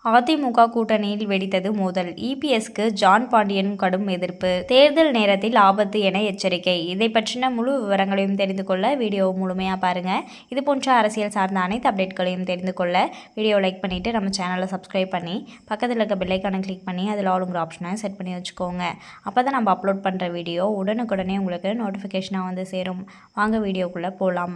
அதிமுக கூட்டணியில் வெடித்தது மோதல். இபிஎஸ்க்கு ஜான் பாண்டியன் கடும் எதிர்ப்பு. தேர்தல் நேரத்தில் ஆபத்து என எச்சரிக்கை. இதை பற்றின முழு விவரங்களையும் தெரிந்து கொள்ள வீடியோ முழுமையாக பாருங்க. இது போன்ற அரசியல் சார்ந்த அனைத்து அப்டேட்களையும் தெரிந்து கொள்ள வீடியோ லைக் பண்ணிட்டு நம்ம சேனலை சப்ஸ்கிரைப் பண்ணி பக்கத்தில் இருக்க பெல் ஐகானை கிளிக் பண்ணி அதில் ஆளுங்கிற ஆப்ஷனை செட் பண்ணி வச்சுக்கோங்க. அப்போ தான் நம்ம அப்லோட் பண்ணுற வீடியோ உடனுக்குடனே உங்களுக்கு நோட்டிஃபிகேஷனாக வந்து சேரும். வாங்க வீடியோக்குள்ளே போகலாம்.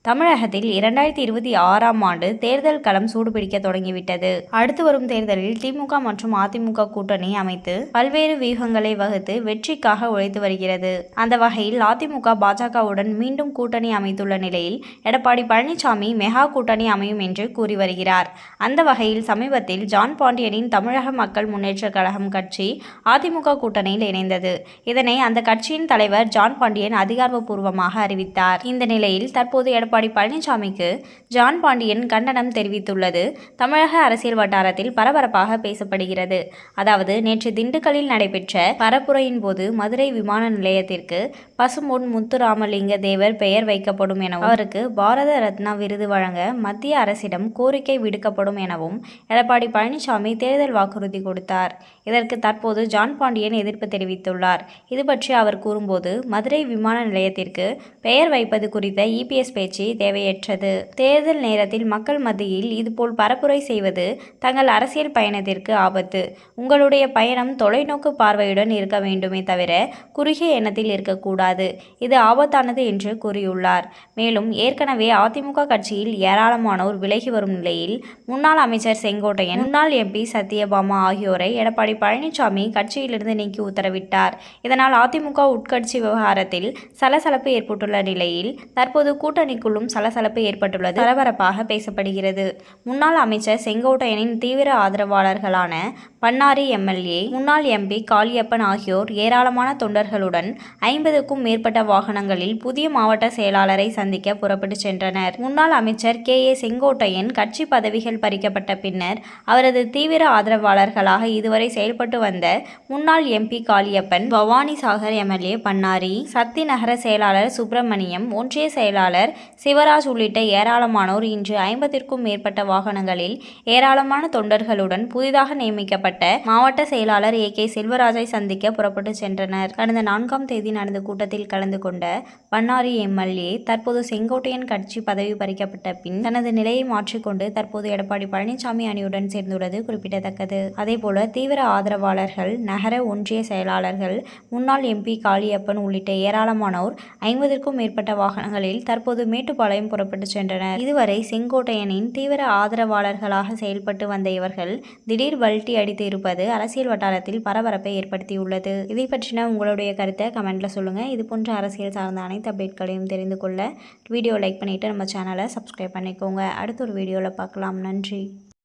தமிழகத்தில் 2026ஆம் ஆண்டு தேர்தல் களம் சூடுபிடிக்க தொடங்கிவிட்டது. அடுத்து வரும் தேர்தலில் திமுக மற்றும் அதிமுக கூட்டணி அமைத்து பல்வேறு வியூகங்களை வகுத்து வெற்றிக்காக உழைத்து வருகிறது. அந்த வகையில் அதிமுக பாஜகவுடன் மீண்டும் கூட்டணி அமைத்துள்ள நிலையில் எடப்பாடி பழனிசாமி மெகா கூட்டணி அமையும் என்று கூறி வருகிறார். அந்த வகையில் சமீபத்தில் ஜான் பாண்டியனின் தமிழக மக்கள் முன்னேற்ற கழகம் கட்சி அதிமுக கூட்டணியில் இணைந்தது. இதனை அந்த கட்சியின் தலைவர் ஜான் பாண்டியன் அதிகாரப்பூர்வமாக அறிவித்தார். இந்த நிலையில் தற்போது எடப்பாடி பழனிசாமிக்கு ஜான் பாண்டியன் கண்டனம் தெரிவித்துள்ளது தமிழக அரசியல் வட்டாரத்தில் பரபரப்பாக பேசப்படுகிறது. அதாவது நேற்று திண்டுக்கல்லில் நடைபெற்ற பரப்புரையின் போது மதுரை விமான நிலையத்திற்கு பசும்பொன் முத்துராமலிங்க தேவர் பெயர் வைக்கப்படும் எனவும் அவருக்கு பாரத ரத்னா விருது வழங்க மத்திய அரசிடம் கோரிக்கை விடுக்கப்படும் எனவும் எடப்பாடி பழனிசாமி தேர்தல் வாக்குறுதி கொடுத்தார். இதற்கு தற்போது ஜான் பாண்டியன் எதிர்ப்பு தெரிவித்துள்ளார். இது பற்றி அவர் கூறும்போது, மதுரை விமான நிலையத்திற்கு பெயர் வைப்பது குறித்த இபிஎஸ் பேச்சு தேவையற்றது. தேர்தல் நேரத்தில் மக்கள் மத்தியில் இதுபோல் பரப்புரை செய்வது தங்கள் அரசியல் பயணத்திற்கு ஆபத்து. உங்களுடைய பயணம் தொலைநோக்கு பார்வையுடன் இருக்க வேண்டுமே தவிர குறுகிய எண்ணத்தில் இருக்கக்கூடாது. இது ஆபத்தானது என்று கூறியுள்ளார். மேலும் ஏற்கனவே அதிமுக கட்சியில் ஏராளமானோர் விலகி வரும் நிலையில் முன்னாள் அமைச்சர் செங்கோட்டையன், முன்னாள் எம்பி சத்யபாமா ஆகியோரை எடப்பாடி பழனிசாமி கட்சியிலிருந்து நீக்கி உத்தரவிட்டார். இதனால் அதிமுக உட்கட்சி விவகாரத்தில் சலசலப்பு ஏற்பட்டுள்ள நிலையில் தற்போது கூட்டணிக்குள்ளும் சலசலப்பு ஏற்பட்டுள்ளது பரபரப்பாக பேசப்படுகிறது. முன்னாள் அமைச்சர் செங்கோட்டையனின் தீவிர ஆதரவாளர்களான பன்னாரி எம்எல்ஏ, முன்னாள் எம்பி காளியப்பன் ஆகியோர் ஏராளமான தொண்டர்களுடன் 50க்கும் மேற்பட்ட வாகனங்களில் புதிய மாவட்ட செயலாளரை சந்திக்க புறப்பட்டு சென்றனர். முன்னாள் அமைச்சர் கே.ஏ. செங்கோட்டையன் கட்சி பதவிகள் பறிக்கப்பட்ட பின்னர் அவரது தீவிர ஆதரவாளர்களாக இதுவரை செயல்பட்டு வந்த முன்னாள் எம்பி காளியப்பன், பவானிசாகர் எம்எல்ஏ பன்னாரி, சக்தி நகர செயலாளர் சுப்பிரமணியம், ஒன்றிய செயலாளர் சிவராஜ் உள்ளிட்ட ஏராளமானோர் இன்று 50க்கும் மேற்பட்ட வாகனங்களில் ஏராளமான தொண்டர்களுடன் புதிதாக நியமிக்கப்பட்ட மாவட்ட செயலாளர் ஏ.கே. செல்வராஜை சந்திக்க புறப்பட்டு சென்றனர். கடந்த 4ஆம் தேதி நடந்த கூட்டத்தில் கலந்து கொண்ட பன்னாரி எம்எல்ஏ தற்போது செங்கோட்டையன் கட்சி பதவி பறிக்கப்பட்ட பின் தனது நிலையை மாற்றிக்கொண்டு தற்போது எடப்பாடி பழனிசாமி அணியுடன் சேர்ந்துள்ளது குறிப்பிடத்தக்கது. அதேபோல தீவிர ஆதரவாளர்கள், நகர ஒன்றிய செயலாளர்கள், முன்னாள் எம்பி காளியப்பன் உள்ளிட்ட ஏராளமானோர் 50க்கும் மேற்பட்ட வாகனங்களில் தற்போது மேட்டுப்பாளையம் புறப்பட்டு சென்றனர். இதுவரை செங்கோட்டையனின் தீவிர ஆதரவாளர்களாக செயல்பட்டு வந்த இவர்கள் திடீர் பல்டி அடித்து இருப்பது அரசியல் வட்டாரத்தில் பரபரப்பை ஏற்படுத்தியுள்ளது. இதை பற்றின உங்களுடைய கருத்தை கமெண்ட்ல சொல்லுங்க. இது போன்ற அரசியல் சார்ந்த அனைத்து அப்டேட்களையும் தெரிந்து கொள்ள வீடியோ லைக் பண்ணிட்டு நம்ம சேனலை சப்ஸ்கிரைப் பண்ணிக்கோங்க. அடுத்த ஒரு வீடியோவில் பார்க்கலாம். நன்றி.